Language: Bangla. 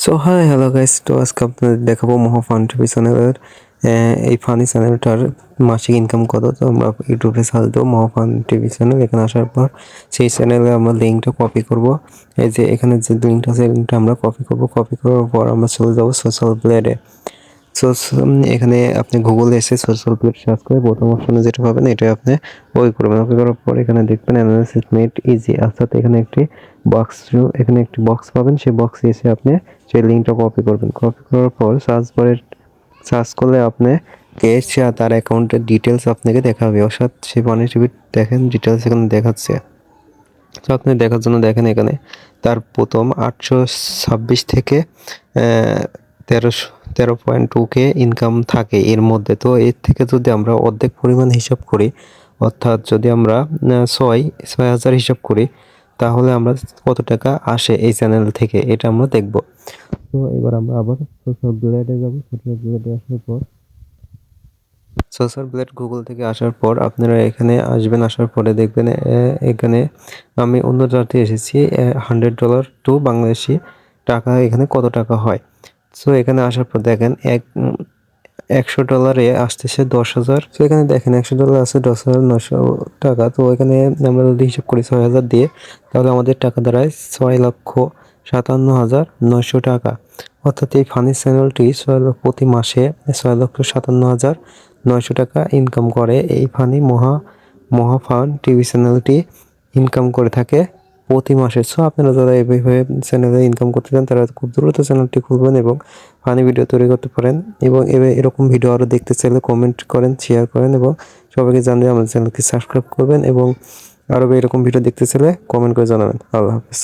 সো হাই হ্যালো গাইস, তো আজকে আপনাদের দেখাবো মহা ফান টিভি চ্যানেলের এই ফানি চ্যানেলটার মাসিক ইনকাম কত। তো আমরা ইউটিউবে সার্চ দেবো মহা ফান টিভি চ্যানেল। এখানে আসার পর সেই চ্যানেলে আমরা লিঙ্কটা কপি করব। এই যে এখানে যে লিঙ্কটা আছে, লিঙ্কটা আমরা কপি করব। কপি করার পর আমরা চলে যাবো সোশ্যাল প্লেটে। এখানে আপনি গুগলে এসে সোশ্যাল প্লেট সার্চ করে প্রথম অপশনে যেটা পাবেন এটা আপনি ওই করবেন। ওকে করার পর এখানে দেখবেন অ্যানালাইসিস মেড ইজি, অর্থাৎ এখানে একটি বক্স পাবেন। সেই বক্সে এসে আপনি সেই লিঙ্কটা কপি করবেন। কপি করার পর সার্চ করলে আপনি তার অ্যাকাউন্টের ডিটেলস আপনাকে দেখাবে। অর্থাৎ সেই পানি টিভি দেখেন ডিটেলস এখানে দেখাচ্ছে। তো আপনি দেখার জন্য দেখেন এখানে তার প্রথম 826 থেকে 13.2K ইনকাম থাকে এর মধ্যে। তো এর থেকে যদি আমরা অর্ধেক পরিমাণ হিসাব করি, অর্থাৎ যদি আমরা 6,000 হিসাব করি, তাহলে আমরা কত টাকা আসে এই চ্যানেল থেকে এটা আমরা দেখব। তো এবার আমরা আবার সোশ্যাল ব্লেডে যাব। সোশ্যাল ব্লেডে আসার পর সোশ্যাল ব্লেড গুগল থেকে আসার পর আপনারা এখানে আসবেন। আসার পরে দেখবেন এখানে আমি অন্য জায়গাতে এসেছি। $100 টু বাংলাদেশি টাকা এখানে কত টাকা হয়। সো এখানে আসার পর দেখেন $100 আসতেছে 10,000। তো এখানে দেখেন $100 আছে 10,900 টাকা। তো এখানে আমরা যদি হিসাব করি 6,000 দিয়ে, তাহলে আমাদের টাকা দাঁড়ায় 6,57,900 টাকা। অর্থাৎ এই ফানি চ্যানেলটি প্রতি মাসে 6,57,900 টাকা ইনকাম করে। এই ফানি মহাফান টিভি চ্যানেলটি ইনকাম করে থাকে প্রতি মাসে। সো আপনারা যারা এইভাবে চ্যানেলে ইনকাম করতে চান তারা খুব দ্রুত চ্যানেলটি খুলবেন এবং ফানি ভিডিও তৈরি করতে পারেন। এবং এরকম ভিডিও আরও দেখতে চাইলে কমেন্ট করেন, শেয়ার করেন এবং সবাইকে জানিয়ে আমাদের চ্যানেলকে সাবস্ক্রাইব করবেন। এবং আরও এরকম ভিডিও দেখতে চাইলে কমেন্ট করে জানাবেন। আল্লাহ হাফেজ।